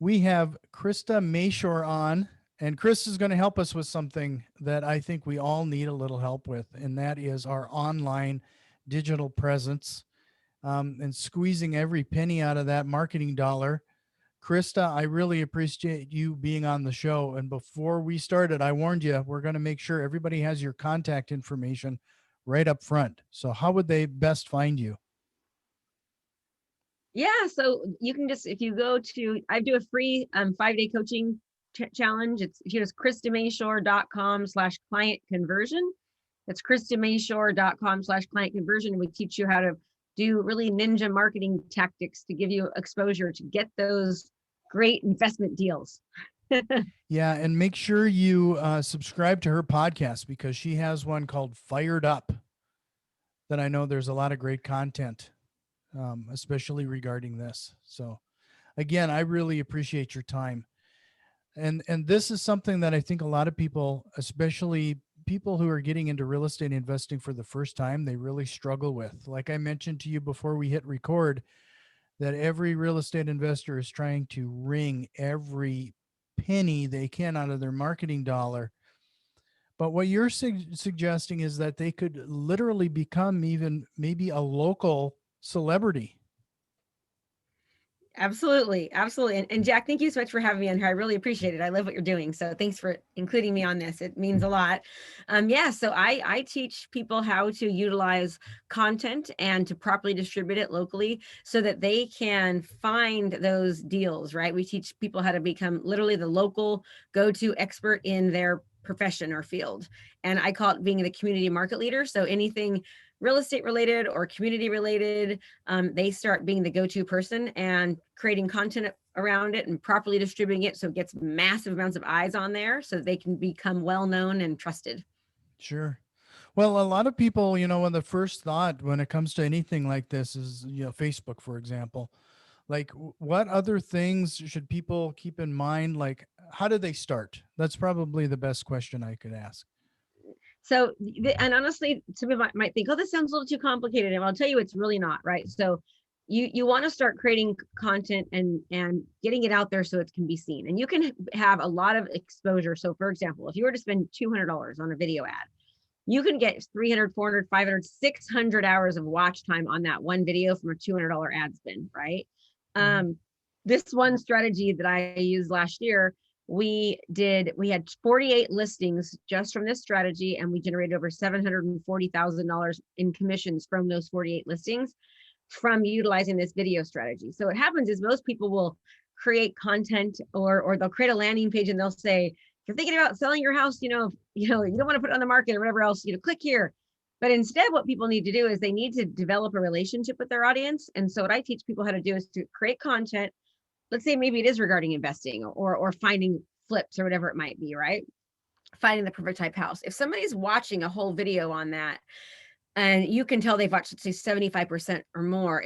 We have Krista Mashore on, and Chris is going to help us with something that I think we all need a little help with, and that is our online digital presence, and squeezing every penny out of that marketing dollar. Krista, I really appreciate you being on the show. And before we started, I warned you, we're going to make sure everybody has your contact information right up front. So, how would they best find you? Yeah, so you can just, if you go to, I do a free 5-day coaching challenge. It's, if you just kristamashore.com/client conversion. That's kristamashore.com/client conversion. We teach you how to do really ninja marketing tactics to give you exposure to get those great investment deals. Yeah, and make sure you subscribe to her podcast because she has one called Fired Up that I know there's a lot of great content, especially regarding this. So, again, I really appreciate your time. And this is something that I think a lot of people, especially people who are getting into real estate investing for the first time, they really struggle with. Like I mentioned to you before we hit record, that every real estate investor is trying to wring every penny they can out of their marketing dollar. But what you're suggesting is that they could literally become even maybe a local celebrity. Absolutely. Absolutely. And Jack, thank you so much for having me on here. I really appreciate it. I love what you're doing. So thanks for including me on this. It means a lot. Yeah. So I teach people how to utilize content and to properly distribute it locally so that they can find those deals, right? We teach people how to become literally the local go-to expert in their profession or field. And I call it being the community market leader. So anything real estate related or community related, they start being the go-to person and creating content around it and properly distributing it so it gets massive amounts of eyes on there so that they can become well known and trusted. Sure. Well, a lot of people, when the first thought when it comes to anything like this is, Facebook, for example. Like, what other things should people keep in mind? Like, how do they start? That's probably the best question I could ask. So, and honestly, some people might think, oh, this sounds a little too complicated. And I'll tell you, it's really not, right? So you want to start creating content and getting it out there so it can be seen. And you can have a lot of exposure. So for example, if you were to spend $200 on a video ad, you can get 300, 400, 500, 600 hours of watch time on that one video from a $200 ad spend, right? Mhm. This one strategy that I used last year, we had 48 listings just from this strategy, and we generated over $740,000 in commissions from those 48 listings from utilizing this video strategy. So what happens is most people will create content or they'll create a landing page and they'll say, if you're thinking about selling your house, you don't want to put it on the market or whatever else, click here. But instead, what people need to do is they need to develop a relationship with their audience. And so what I teach people how to do is to create content. Let's say maybe it is regarding investing or finding flips or whatever it might be, right? Finding the perfect type house. If somebody's watching a whole video on that, and you can tell they've watched, let's say, 75% or more,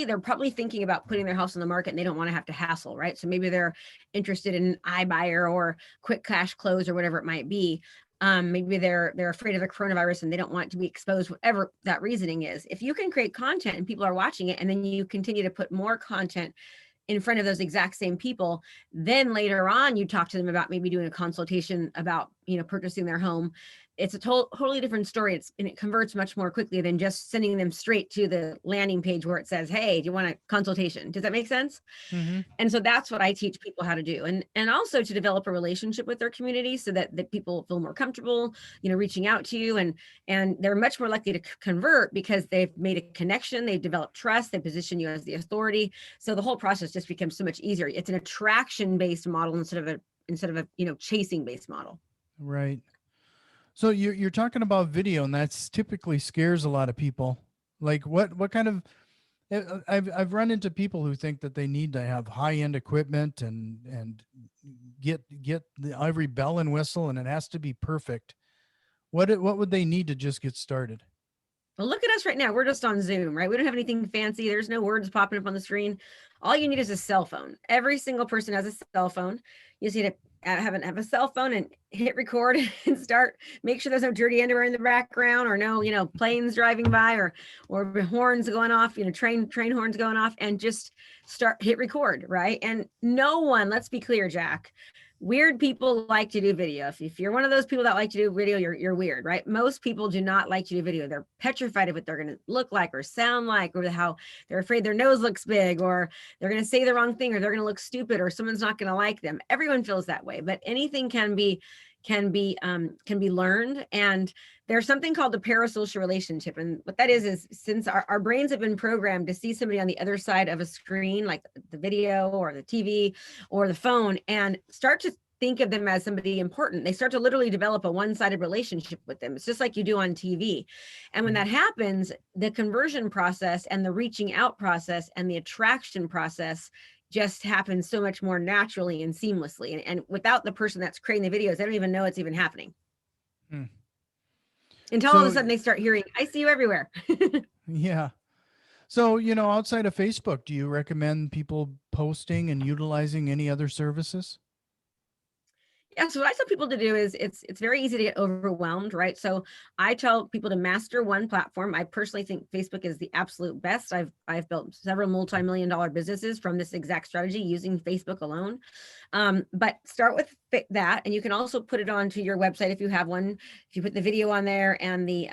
they're probably thinking about putting their house on the market and they don't want to have to hassle, right? So maybe they're interested in iBuyer or quick cash close or whatever it might be. Maybe they're afraid of the coronavirus and they don't want to be exposed, whatever that reasoning is. If you can create content and people are watching it, and then you continue to put more content in front of those exact same people, then later on you talk to them about maybe doing a consultation about purchasing their home. It's a totally different story. And it converts much more quickly than just sending them straight to the landing page where it says, hey, do you want a consultation? Does that make sense? Mm-hmm. And so that's what I teach people how to do, and also to develop a relationship with their community so that people feel more comfortable reaching out to you, and they're much more likely to convert because they've made a connection, they've developed trust, they position you as the authority. So the whole process just becomes so much easier. It's an attraction based model instead of a chasing based model. Right. So you're talking about video, and that's typically scares a lot of people. Like, what kind of I've run into people who think that they need to have high end equipment and get every bell and whistle, and it has to be perfect. What would they need to just get started? Well, look at us right now. We're just on Zoom, right? We don't have anything fancy. There's no words popping up on the screen. All you need is a cell phone. Every single person has a cell phone. You just need to have a cell phone and hit record and start, make sure there's no dirty underwear in the background, or no, planes driving by, or horns going off, train horns going off, and just hit record, right? And no one, let's be clear, Jack, weird people like to do video. If you're one of those people that like to do video, you're weird, right? Most people do not like to do video. They're petrified of what they're going to look like or sound like, or how they're afraid their nose looks big, or they're going to say the wrong thing, or they're going to look stupid, or someone's not going to like them. Everyone feels that way, but anything can be learned. And there's something called the parasocial relationship. And what that is since our brains have been programmed to see somebody on the other side of a screen, like the video or the TV or the phone, and start to think of them as somebody important, they start to literally develop a one-sided relationship with them. It's just like you do on TV. And when that happens, the conversion process and the reaching out process and the attraction process just happens so much more naturally and seamlessly. And without the person that's creating the videos, they don't even know it's even happening. Until all of a sudden they start hearing, I see you everywhere. Yeah. So, outside of Facebook, do you recommend people posting and utilizing any other services? Yeah, so what I tell people to do is it's very easy to get overwhelmed, right? So I tell people to master one platform. I personally think Facebook is the absolute best. I've built several multi-million-dollar businesses from this exact strategy using Facebook alone. But start with that, and you can also put it onto your website if you have one. If you put the video on there and the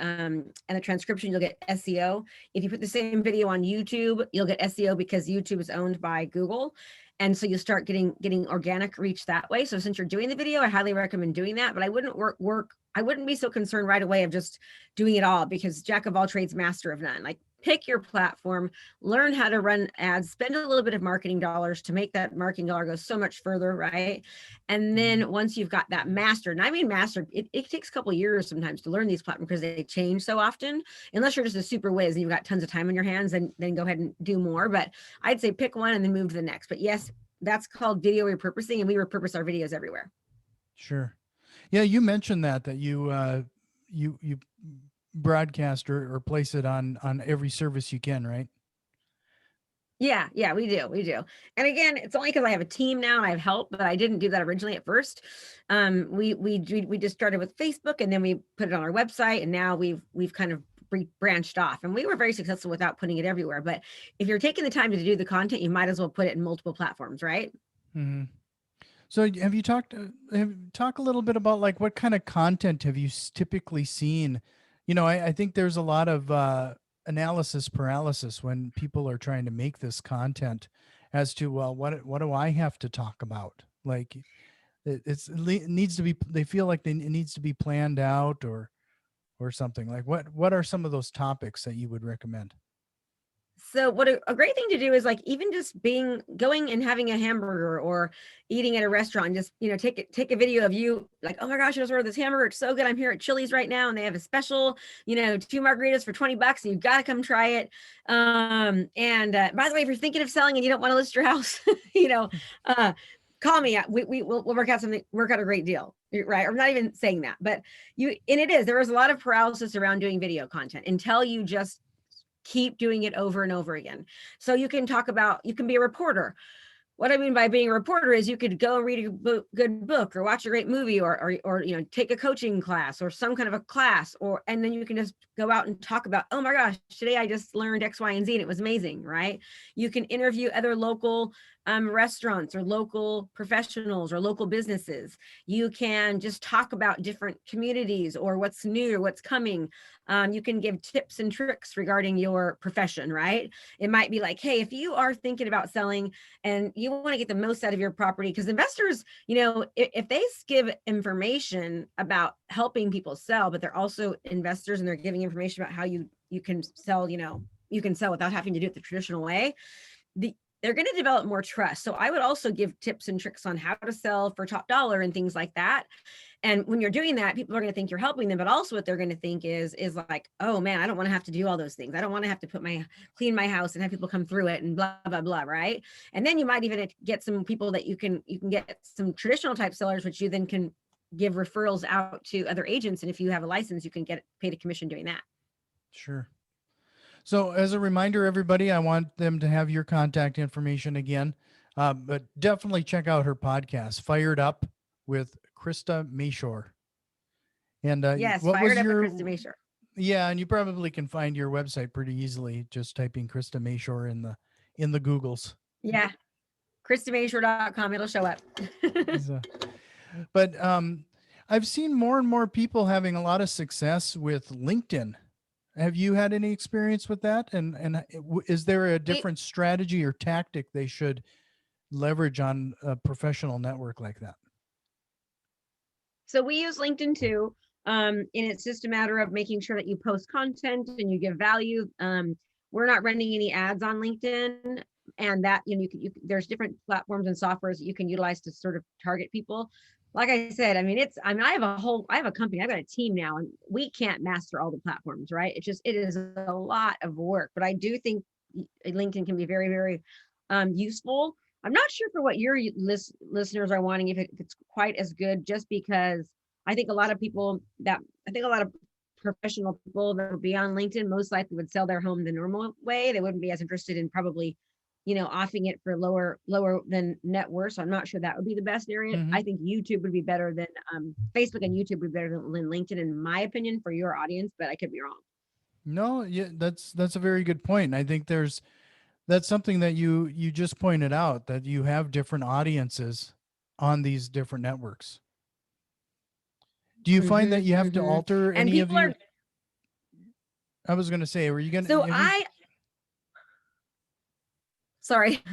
transcription, you'll get SEO. If you put the same video on YouTube, you'll get SEO because YouTube is owned by Google. And so you start getting organic reach that way. So since you're doing the video, I highly recommend doing that, but I wouldn't I wouldn't be so concerned right away of just doing it all, because jack of all trades, master of none. Like, pick your platform, learn how to run ads, spend a little bit of marketing dollars to make that marketing dollar go so much further, right? And then once you've got that mastered, and I mean mastered, it takes a couple of years sometimes to learn these platforms because they change so often. Unless you're just a super whiz and you've got tons of time on your hands, then go ahead and do more. But I'd say pick one and then move to the next. But yes, that's called video repurposing, and we repurpose our videos everywhere. Sure. Yeah, you mentioned that you broadcast or place it on every service you can, right? Yeah, we do. And again, it's only because I have a team now and I have help, but I didn't do that originally at first. We just started with Facebook, and then we put it on our website, and now we've kind of branched off, and we were very successful without putting it everywhere. But if you're taking the time to do the content, you might as well put it in multiple platforms, right? Mm-hmm. So have you talk a little bit about, like, what kind of content have you typically seen? I think there's a lot of analysis paralysis when people are trying to make this content as to, well, what do I have to talk about? Like, it needs to be, they feel like it needs to be planned out or something. Like, what are some of those topics that you would recommend? So what a great thing to do is, like, even just going and having a hamburger or eating at a restaurant, just, take a video of you, like, oh my gosh, I just ordered this hamburger. It's so good. I'm here at Chili's right now, and they have a special, 2 margaritas for $20, and you've got to come try it. And by the way, if you're thinking of selling and you don't want to list your house, call me. We'll work out a great deal. Right. I'm not even saying that, but there is a lot of paralysis around doing video content until you just keep doing it over and over again. So you can be a reporter. What I mean by being a reporter is you could go and read a good book or watch a great movie or take a coaching class or some kind of a class, and then you can just go out and talk about, oh my gosh, today I just learned X, Y, and Z, and it was amazing, right? You can interview other local restaurants or local professionals or local businesses. You can just talk about different communities or what's new or what's coming. You can give tips and tricks regarding your profession, right? It might be like, hey, if you are thinking about selling and you want to get the most out of your property, because investors, if they give information about helping people sell, but they're also investors and they're giving information about how you can sell, you can sell without having to do it the traditional way, they're going to develop more trust. So I would also give tips and tricks on how to sell for top dollar and things like that. And when you're doing that, people are going to think you're helping them, but also what they're going to think is like, oh man, I don't want to have to do all those things. I don't want to have to clean my house and have people come through it and blah, blah, blah. Right. And then you might even get some people that you can get some traditional type sellers, which you then can give referrals out to other agents. And if you have a license, you can get paid a commission doing that. Sure. So as a reminder, everybody, I want them to have your contact information again, but definitely check out her podcast, Fired Up with Krista Mashore. And Yes, what Fired was Up with your, Krista Mashore. yeah, and you probably can find your website pretty easily just typing Krista Mashore in the Googles. Yeah, KristaMashore.com. It'll show up. So, but I've seen more and more people having a lot of success with LinkedIn. Have you had any experience with that? And is there a different strategy or tactic they should leverage on a professional network like that? So we use LinkedIn too. And it's just a matter of making sure that you post content and you give value. We're not running any ads on LinkedIn, and that, you know, there's different platforms and softwares that you can utilize to sort of target people. Like I said, I mean, I have a company, I've got a team now, and we can't master all the platforms, right? It is a lot of work, but I do think LinkedIn can be very, very useful. I'm not sure for what your listeners are wanting, if it's quite as good, just because I think a lot of professional people that would be on LinkedIn most likely would sell their home the normal way. They wouldn't be as interested in probably, offering it for lower than net worth. So I'm not sure that would be the best area. Mm-hmm. I think YouTube would be better than Facebook, and YouTube would be better than LinkedIn, in my opinion, for your audience, but I could be wrong. No, yeah, that's a very good point. I think that's something that you just pointed out, that you have different audiences on these different networks. Do you find that you have to alter And any of people your? are. I was going to say, were you going So to? Sorry.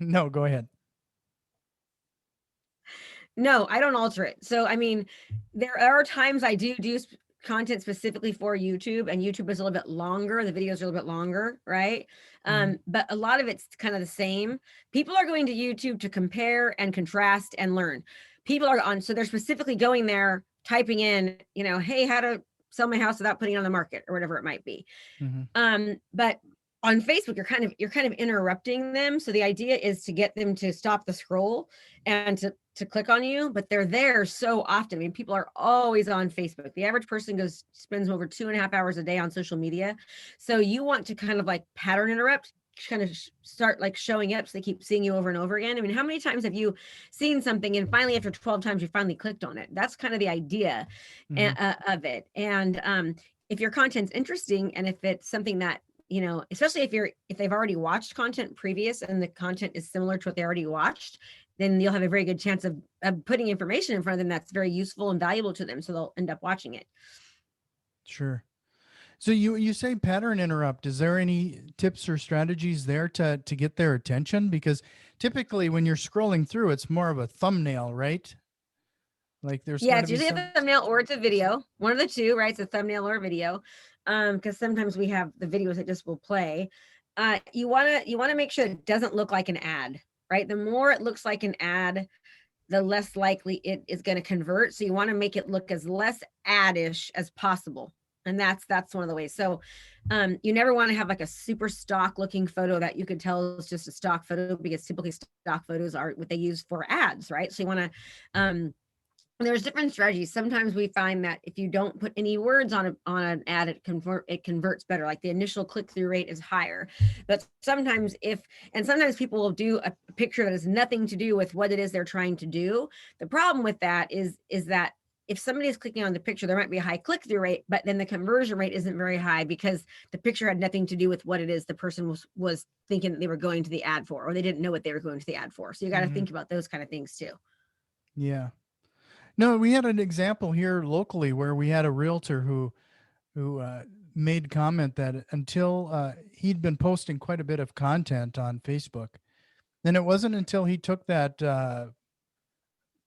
No, go ahead. No, I don't alter it. So, I mean, there are times I do content specifically for YouTube, and YouTube is a little bit longer. The videos are a little bit longer, right? Mhm. But a lot of it's kind of the same. People are going to YouTube to compare and contrast and learn. People are so they're specifically going there, typing in, hey, how to sell my house without putting it on the market, or whatever it might be. Mhm. But on Facebook, you're kind of interrupting them. So the idea is to get them to stop the scroll and to click on you, but they're there so often. I mean, people are always on Facebook. The average person spends over 2.5 hours a day on social media. So you want to kind of like pattern interrupt, kind of start like showing up so they keep seeing you over and over again. I mean, how many times have you seen something and finally after 12 times you finally clicked on it? That's kind of the idea Mhm. of it. And if your content's interesting, and if it's something that, especially if they've already watched content previous and the content is similar to what they already watched, then you'll have a very good chance of putting information in front of them that's very useful and valuable to them. So they'll end up watching it. Sure. So you say pattern interrupt. Is there any tips or strategies there to get their attention? Because typically when you're scrolling through, it's more of a thumbnail, right? Like there's got Yeah, to it's be usually some. a thumbnail or it's a video, one of the two, right? It's a thumbnail or a video. Because sometimes we have the videos that just will play. You wanna make sure it doesn't look like an ad, right? The more it looks like an ad, the less likely it is going to convert. So you want to make it look as less addish as possible. And that's one of the ways. So you never want to have like a super stock looking photo that you could tell is just a stock photo, because typically stock photos are what they use for ads, right? So you want to there's different strategies. Sometimes we find that if you don't put any words on an ad, it converts better. Like the initial click-through rate is higher. But sometimes sometimes people will do a picture that has nothing to do with what it is they're trying to do. The problem with that is that if somebody is clicking on the picture, there might be a high click-through rate, but then the conversion rate isn't very high because the picture had nothing to do with what it is the person was thinking that they were going to the ad for, or they didn't know what they were going to the ad for. So you got to think about those kind of things too. Yeah. No, we had an example here locally where we had a realtor who made comment that until he'd been posting quite a bit of content on Facebook, and it wasn't until he took that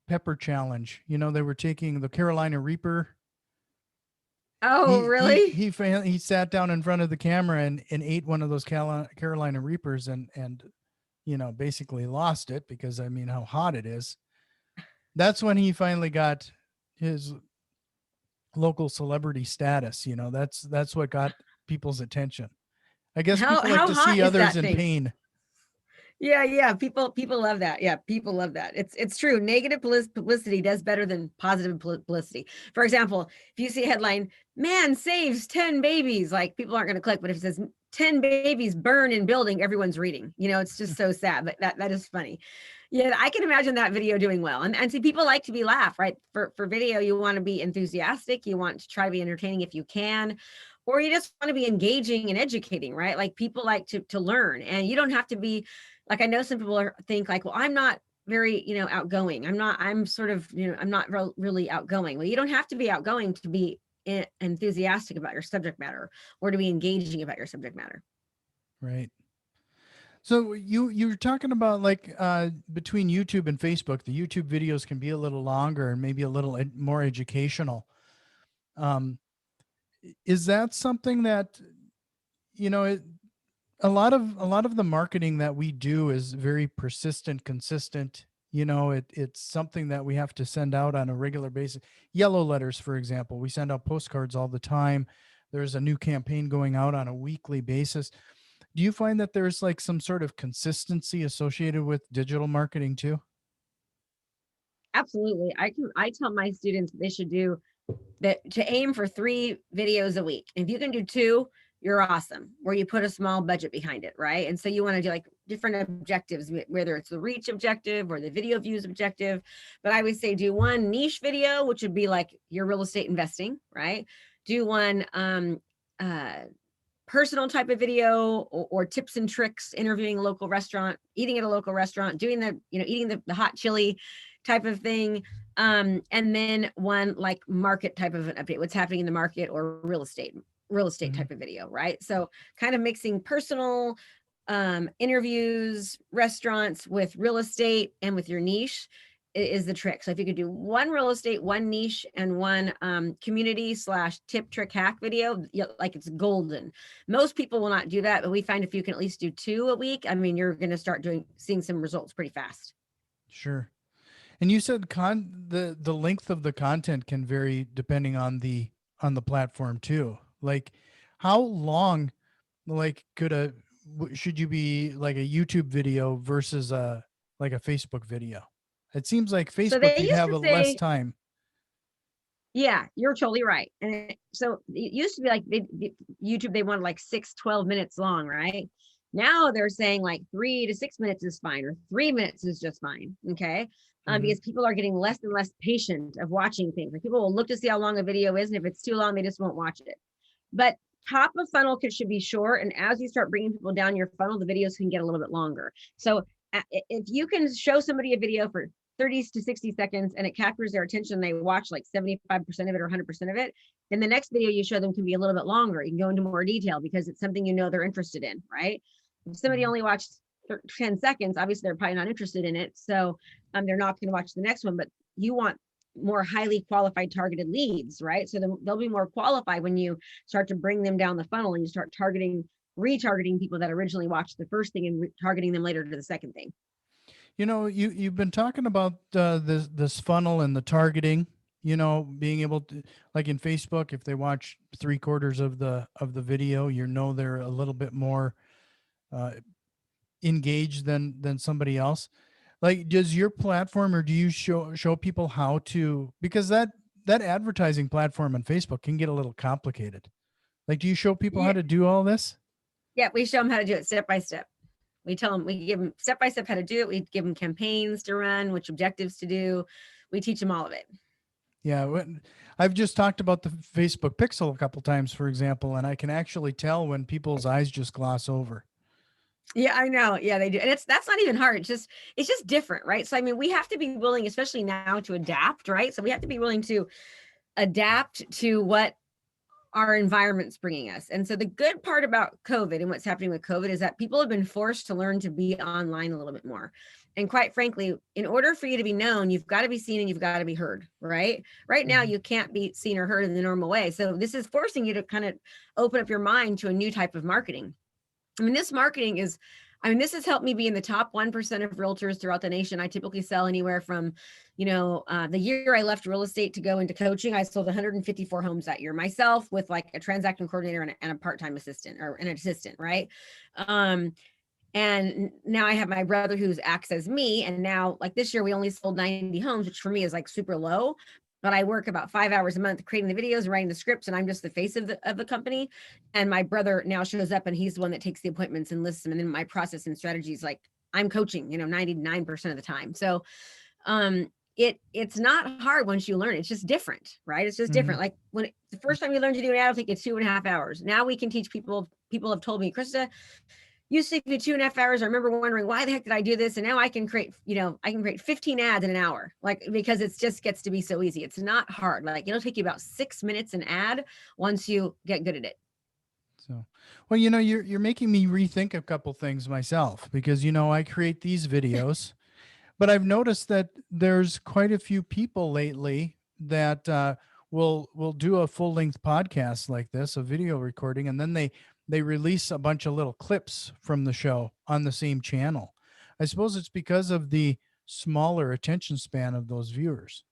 pepper challenge. They were taking the Carolina Reaper. Oh, really? He sat down in front of the camera and ate one of those Carolina Reapers and basically lost it, because I mean how hot it is. That's when he finally got his local celebrity status. That's what got people's attention. I guess people like How to hot see is others that in thing? pain. Yeah. People love that. Yeah, people love that. It's true. Negative publicity does better than positive publicity. For example, if you see a headline, "Man saves 10 babies," like people aren't going to click, but if it says 10 babies burn in building, everyone's reading. It's just so sad, but that is funny. Yeah, I can imagine that video doing well. And see, people like to be laughed, right? For video, you want to be enthusiastic, you want to try to be entertaining if you can, or you just want to be engaging and educating, right? Like people like to learn, and you don't have to be like, I know some people think like, well, I'm not very, outgoing. I'm sort of, I'm not really outgoing. Well, you don't have to be outgoing to be enthusiastic about your subject matter or to be engaging about your subject matter. Right. So you're talking about like between YouTube and Facebook, the YouTube videos can be a little longer and maybe a little more educational. Um, is that something that you know it, a lot of the marketing that we do is very persistent, consistent. It's something that we have to send out on a regular basis. Yellow letters, for example, we send out postcards all the time. There's a new campaign going out on a weekly basis. Do you find that there's like some sort of consistency associated with digital marketing too? Absolutely. I tell my students they should do that, to aim for 3 videos a week. If you can do 2, you're awesome, where you put a small budget behind it, right? And so you want to do like different objectives, whether it's the reach objective or the video views objective. But I would say do one niche video, which would be like your real estate investing, right? Do one uh personal type of video, or tips and tricks, interviewing a local restaurant, eating at a local restaurant, doing eating the hot chili type of thing. And then one like market type of an update, what's happening in the market, or real estate Mhm. type of video, right? So kind of mixing personal interviews, restaurants with real estate and with your niche is the trick. So if you could do one real estate, one niche, and one community/tip trick hack video, like it's golden. Most people will not do that, but we find if you can at least do 2 a week, I mean, you're going to start seeing some results pretty fast. Sure. And you said the length of the content can vary depending on the platform too. Like how long like should you be like a YouTube video versus a like a Facebook video? It seems like So Facebook they you'd used have to a less say, time. yeah, you're totally right. And so it used to be like YouTube, they wanted like 6-12 minutes long, right? Now they're saying like 3 to 6 minutes is fine, or 3 minutes is just fine. Okay. Mhm. Because people are getting less and less patient of watching things. Like people will look to see how long a video is, and if it's too long, they just won't watch it. But top of funnel should be short. And as you start bringing people down your funnel, the videos can get a little bit longer. So if you can show somebody a video for 30 to 60 seconds and it captures their attention, they watch like 75% of it or 100% of it, then the next video you show them can be a little bit longer. You can go into more detail because it's something they're interested in, right? If somebody Mhm. only watched 10 seconds, obviously they're probably not interested in it. So they're not going to watch the next one, but you want more highly qualified targeted leads, right? So they'll be more qualified when you start to bring them down the funnel and you start retargeting people that originally watched the first thing and targeting them later to the second thing. You've been talking about this funnel and the targeting. Being able to, like in Facebook, if they watch 3/4 of the video, they're a little bit more uh, engaged than somebody else. Like, does your platform, or do you show people how to, because that advertising platform on Facebook can get a little complicated. Like, do you show people how Yeah, to do all this? yeah, we show them how to do it step by step. We give them step by step how to do it. We give them campaigns to run, which objectives to do. We teach them all of it. Yeah, I've just talked about the Facebook Pixel a couple times, for example, and I can actually tell when people's eyes just gloss over. Yeah, I know. Yeah, they do. And that's not even hard. It's just different, right? So I mean, we have to be willing, especially now, to adapt, right? So we have to be willing to adapt to what our environment's bringing us. And so the good part about COVID and what's happening with COVID is that people have been forced to learn to be online a little bit more. And quite frankly, in order for you to be known, you've got to be seen and you've got to be heard, right? Right now, Mhm. you can't be seen or heard in the normal way. So this is forcing you to kind of open up your mind to a new type of marketing. I mean, this has helped me be in the top 1% of realtors throughout the nation. I typically sell anywhere from, the year I left real estate to go into coaching, I sold 154 homes that year myself with like a transaction coordinator and a part-time assistant or an assistant, right? Um, And now I have my brother who's acts as me. And now like this year, we only sold 90 homes, which for me is like super low, but I work about 5 hours a month creating the videos, writing the scripts, and I'm just the face of the company. And my brother now shows up and he's the one that takes the appointments and lists them. And then my process and strategies, like I'm coaching, 99% of the time. So it's not hard once you learn. It's just different, right? It's just different. Like when the first time you learned to do an ad, it'll take you 2.5 hours. Now we can teach people. People have told me, Krista, used to be 2.5 hours. I remember wondering why the heck did I do this? And now I can create, I can create 15 ads in an hour, like, because it's just gets to be so easy. It's not hard. Like it'll take you about 6 minutes an ad once you get good at it. So, well, you're making me rethink a couple things myself, because, I create these videos, but I've noticed that there's quite a few people lately that will do a full length podcast like this, a video recording, and then they release a bunch of little clips from the show on the same channel. I suppose it's because of the smaller attention span of those viewers.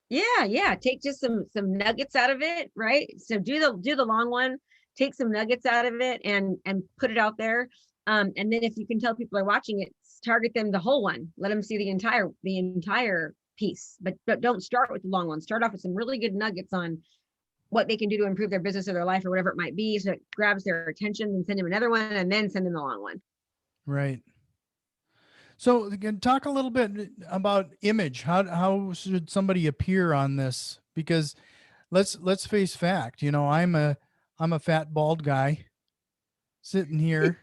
Yeah. Take just some nuggets out of it, right? So do the long one, take some nuggets out of it and put it out there. And then if you can tell people are watching it, target them the whole one. Let them see the entire piece, but don't start with the long one. Start off with some really good nuggets on what they can do to improve their business or their life or whatever it might be. So it grabs their attention, and send them another one, and then send them the long one. Right. So talk a little bit about image. How should somebody appear on this? Because let's face fact. I'm a fat bald guy sitting here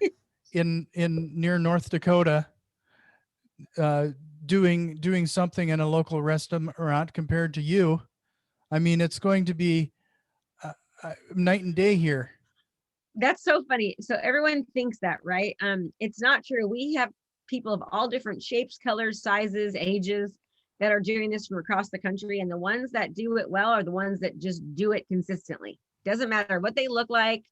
in near North Dakota, doing something in a local restaurant compared to you. I mean, it's going to be night and day here. That's so funny. So everyone thinks that, right? It's not true. We have people of all different shapes, colors, sizes, ages that are doing this from across the country. And the ones that do it well are the ones that just do it consistently. Doesn't matter what they look like,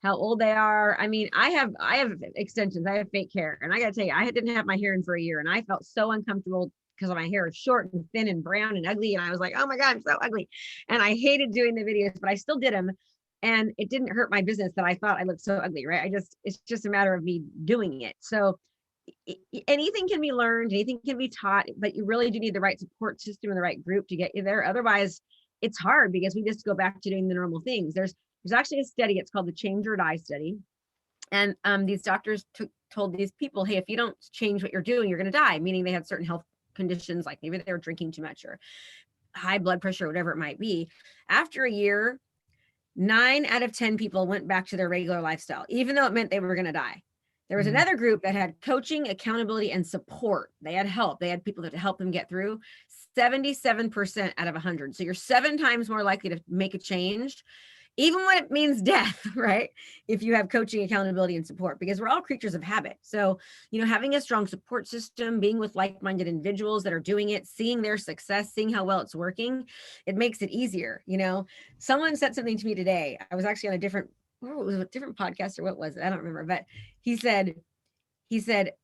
how old they are. I mean, I have extensions, I have fake hair. And I gotta tell you, I didn't have my hair in for a year, and I felt so uncomfortable because my hair is short and thin and brown and ugly. And I was like, oh my God, I'm so ugly. And I hated doing the videos, but I still did them. And it didn't hurt my business that I thought I looked so ugly, right? It's just a matter of me doing it. So anything can be learned, anything can be taught, but you really do need the right support system and the right group to get you there. Otherwise, it's hard because we just go back to doing the normal things. There's actually a study, it's called the Change or Die study. And these doctors told these people, hey, if you don't change what you're doing, you're going to die, meaning they had certain health conditions, like maybe they were drinking too much or high blood pressure, or whatever it might be. After a year, 9 out of 10 people went back to their regular lifestyle, even though it meant they were going to die. There was another group that had coaching, accountability, and support. They had help. They had people that help them get through. 77% out of 100. So you're 7 times more likely to make a change, even when it means death, right? If you have coaching, accountability, and support, because we're all creatures of habit. So, having a strong support system, being with like-minded individuals that are doing it, seeing their success, seeing how well it's working, it makes it easier. Someone said something to me today. I was actually on a different podcast, or what was it? I don't remember, but he said,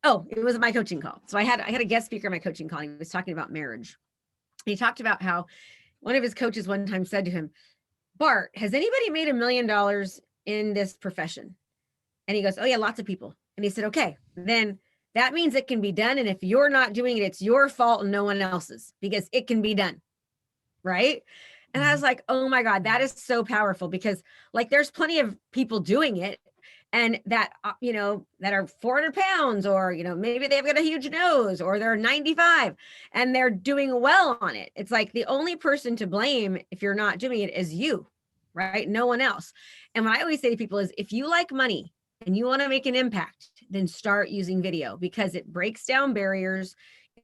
oh, it was my coaching call. So I had a guest speaker on my coaching call. And he was talking about marriage. He talked about how one of his coaches one time said to him, Bart, has anybody made $1 million in this profession? And he goes, oh yeah, lots of people. And he said, okay, then that means it can be done. And if you're not doing it, it's your fault and no one else's, because it can be done. Right. And I was like, oh my God, that is so powerful, because like there's plenty of people doing it, and that, that are 400 pounds, or, maybe they've got a huge nose, or they're 95 and they're doing well on it. It's like the only person to blame if you're not doing it is you, right? No one else. And what I always say to people is, if you like money and you want to make an impact, then start using video, because it breaks down barriers.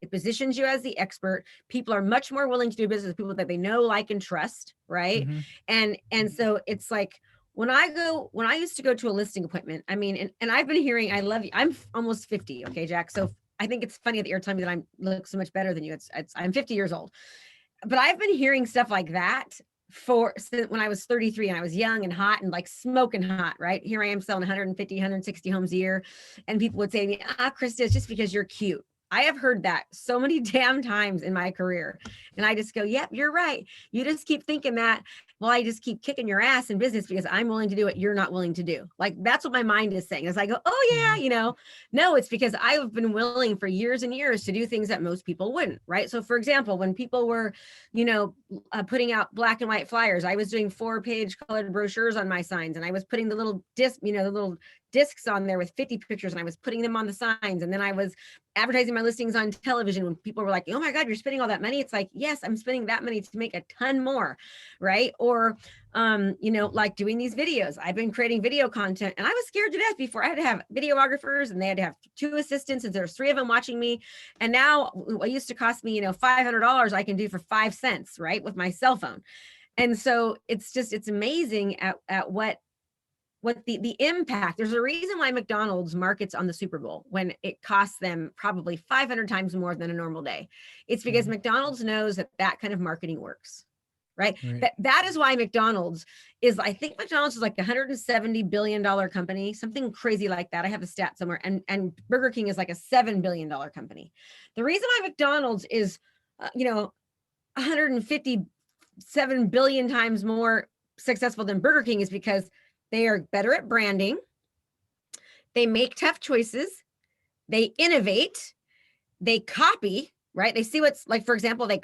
It positions you as the expert. People are much more willing to do business with people that they know, like, and trust, right? And so it's like, when I used to go to a listing appointment, I mean, and I've been hearing, I love you. I'm almost 50. Okay, Jack. So I think it's funny that you're telling me that I look so much better than you. I'm 50 years old, but I've been hearing stuff like that since when I was 33 and I was young and hot and like smoking hot, right? Here I am selling 150, 160 homes a year. And people would say to me, Krista, it's just because you're cute. I have heard that so many damn times in my career. And I just go, yep, you're right. You just keep thinking that. Well, I just keep kicking your ass in business because I'm willing to do what you're not willing to do. Like, that's what my mind is saying. As I go, oh yeah, no, it's because I've been willing for years and years to do things that most people wouldn't. Right. So for example, when people were, putting out black and white flyers, I was doing 4-page colored brochures on my signs, and I was putting the little disc, the little discs on there with 50 pictures, and I was putting them on the signs. And then I was advertising my listings on television when people were like, oh my God, you're spending all that money. It's like, yes, I'm spending that money to make a ton more. Right. Or, like doing these videos. I've been creating video content, and I was scared to death before. I had to have videographers, and they had to have 2 assistants, and there's 3 of them watching me. And now what used to cost me, $500, I can do for 5 cents, right, with my cell phone. And so it's amazing at what the impact. There's a reason why McDonald's markets on the Super Bowl when it costs them probably 500 times more than a normal day. It's because McDonald's knows that kind of marketing works, right? That is why McDonald's is, I think McDonald's is like a $170 billion company, something crazy like that. I have a stat somewhere. And Burger King is like a $7 billion company. The reason why McDonald's is, 157 billion times more successful than Burger King is because they are better at branding. They make tough choices. They innovate. They copy, right? They see what's like, for example, they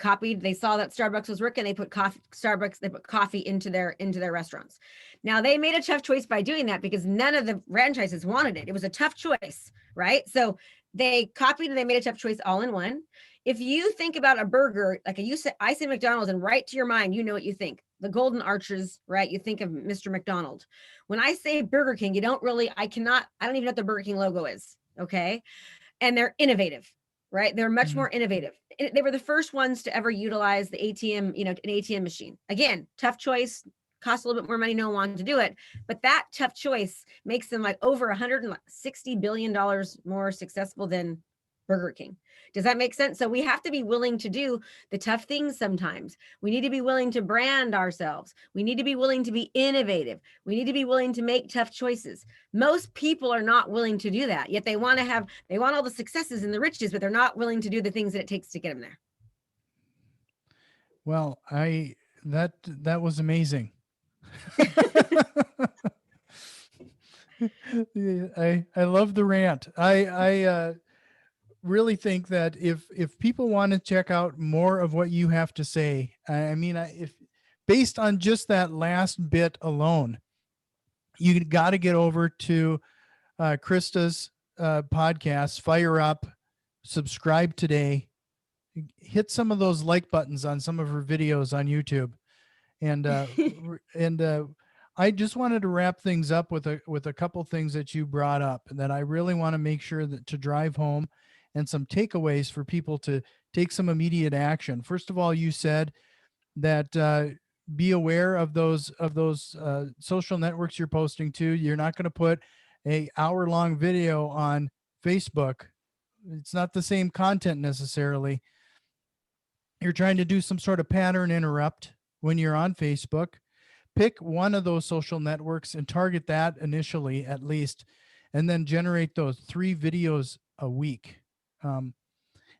saw that Starbucks was working. They put coffee into their restaurants. Now they made a tough choice by doing that because none of the franchises wanted it. It was a tough choice, right? So they copied and they made a tough choice all in one. If you think about a burger, like I say McDonald's, and right to your mind, you know what you think. The golden arches, right? You think of Mr. McDonald. When I say Burger King, I don't even know what the Burger King logo is. Okay. And they're innovative, right? They're much more innovative. They were the first ones to ever utilize the ATM, an ATM machine. Again, tough choice, costs a little bit more money. No one wanted to do it. But that tough choice makes them like over $160 billion more successful than Burger King. Does that make sense? So we have to be willing to do the tough things sometimes. We need to be willing to brand ourselves. We need to be willing to be innovative. We need to be willing to make tough choices. Most people are not willing to do that, yet they want all the successes and the riches, but they're not willing to do the things that it takes to get them there. Well, that was amazing. I love the rant. I really think that if people want to check out more of what you have to say, if based on just that last bit alone, you got to get over to Krista's podcast, Fire Up, subscribe today, hit some of those like buttons on some of her videos on YouTube, and I just wanted to wrap things up with a couple things that you brought up that I really want to make sure that to drive home, and some takeaways for people to take some immediate action. First of all, you said that be aware of those social networks you're posting to. You're not going to put a hour-long video on Facebook. It's not the same content necessarily. You're trying to do some sort of pattern interrupt when you're on Facebook. Pick one of those social networks and target that initially, at least, and then generate those 3 videos a week.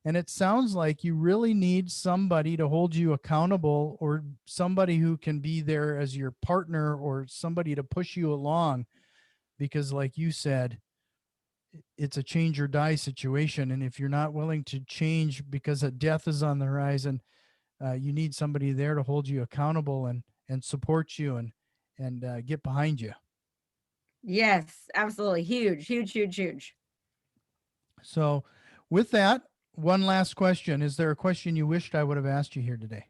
And it sounds like you really need somebody to hold you accountable, or somebody who can be there as your partner, or somebody to push you along, because like you said, it's a change or die situation. And if you're not willing to change because a death is on the horizon, you need somebody there to hold you accountable and support you and get behind you. Yes, absolutely. Huge, huge, huge, huge. So with that, one last question. Is there a question you wished I would have asked you here today?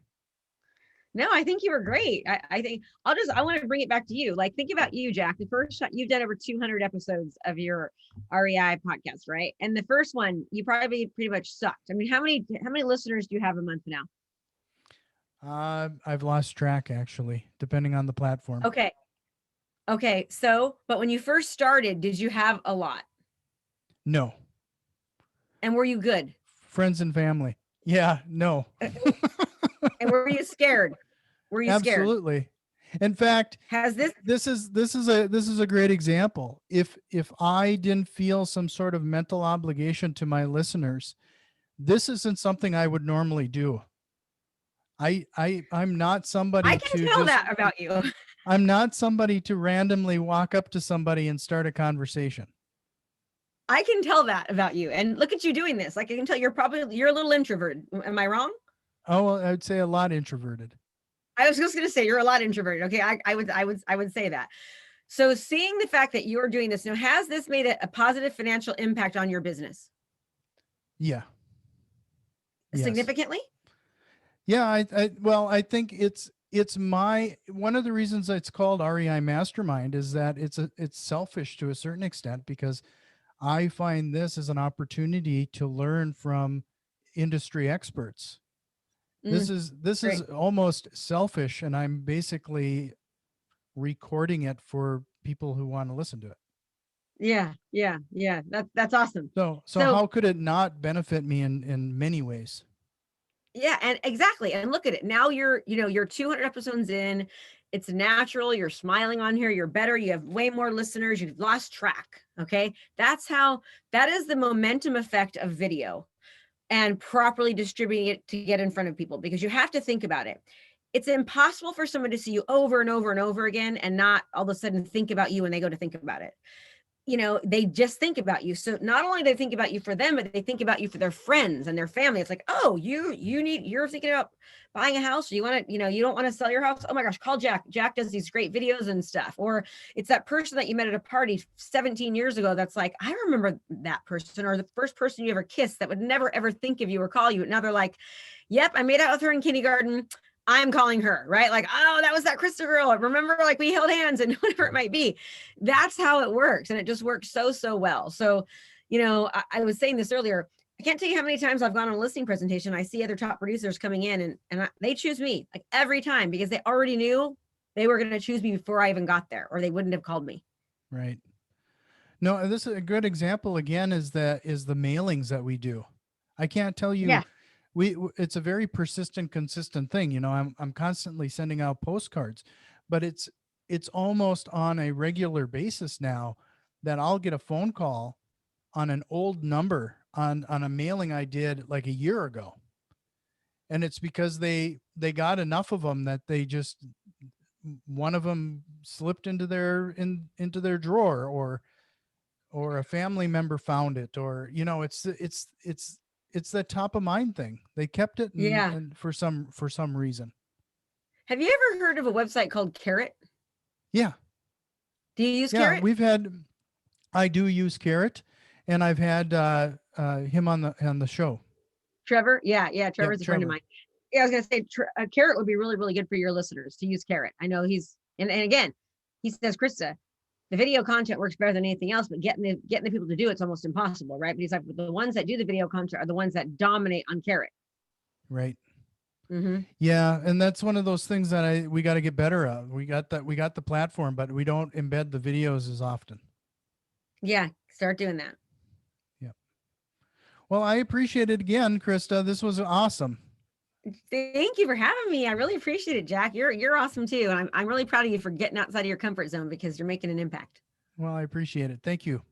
No, I think you were great. I think I want to bring it back to you. Like, think about you, Jack. The first shot, you've done over 200 episodes of your REI podcast, right? And the first one, you probably pretty much sucked. I mean, how many listeners do you have a month now? I've lost track, actually, depending on the platform. Okay. So, but when you first started, did you have a lot? No. And were you good? Friends and family. Yeah, no. And were you scared? Were you scared? Absolutely. In fact, this is a great example. If I didn't feel some sort of mental obligation to my listeners this isn't something I would normally do. I'm not somebody I can to tell just, that about you. I'm not somebody to randomly walk up to somebody and start a conversation. I can tell that about you. And look at you doing this. Like I can tell you're a little introverted. Am I wrong? Oh, well, I'd say a lot introverted. I was just going to say you're a lot introverted. Okay. I would say that. So seeing the fact that you're doing this now, has this made a positive financial impact on your business? Yeah. Yes. Significantly? Yeah. I think it's one of the reasons it's called REI Mastermind is that it's selfish to a certain extent, because I find this as an opportunity to learn from industry experts. This is Great. almost selfish, and I'm basically recording it for people who want to listen to it. Yeah. That's awesome. So So how could it not benefit me in many ways? yeah, and exactly. And look at it. Now you're 200 episodes in. It's natural. You're smiling on here. You're better. You have way more listeners. You've lost track. Okay. That is the momentum effect of video and properly distributing it to get in front of people, because you have to think about it. It's impossible for someone to see you over and over and over again and not all of a sudden think about you when they go to think about it. They just think about you. So not only do they think about you for them, but they think about you for their friends and their family. It's like, oh, you're thinking about buying a house, or you want to, you don't want to sell your house. Oh my gosh, call Jack. Jack does these great videos and stuff. Or it's that person that you met at a party 17 years ago. That's like, I remember that person, or the first person you ever kissed that would never, ever think of you or call you. Now they're like, yep, I made out with her in kindergarten. I'm calling her, right? Like, oh, that was that Krista girl. Remember, like we held hands and whatever it might be. That's how it works. And it just works so, so well. So, I was saying this earlier. I can't tell you how many times I've gone on a listing presentation. I see other top producers coming in and they choose me like every time, because they already knew they were going to choose me before I even got there, or they wouldn't have called me. Right. No, this is a good example again, is the mailings that we do. I can't tell you, Yeah. it's a very persistent, consistent thing. I'm constantly sending out postcards, but it's almost on a regular basis now that I'll get a phone call on an old number on a mailing I did like a year ago. And it's because they got enough of them that they just, one of them slipped into into their drawer, or a family member found it, or it's that top of mind thing. They kept it, Yeah. and for some reason. Have you ever heard of a website called Carrot? Yeah. Do you use Yeah. Carrot? I do use Carrot, and I've had him on the show. Trevor? Yeah. Trevor's a friend of Trevor. mine. Yeah, I was going to say Carrot would be really, really good for your listeners to use Carrot. I know and again, he says, Krista, the video content works better than anything else, but getting the people to do it's almost impossible, right? But he's like, the ones that do the video content are the ones that dominate on Carrot. Right. Mm-hmm. Yeah, and that's one of those things that we got to get better at. We got the platform, but we don't embed the videos as often. Yeah, start doing that. Yeah. Well, I appreciate it again, Krista. This was awesome. Thank you for having me. I really appreciate it, Jack. You're awesome too, and I'm really proud of you for getting outside of your comfort zone, because you're making an impact. Well, I appreciate it. Thank you.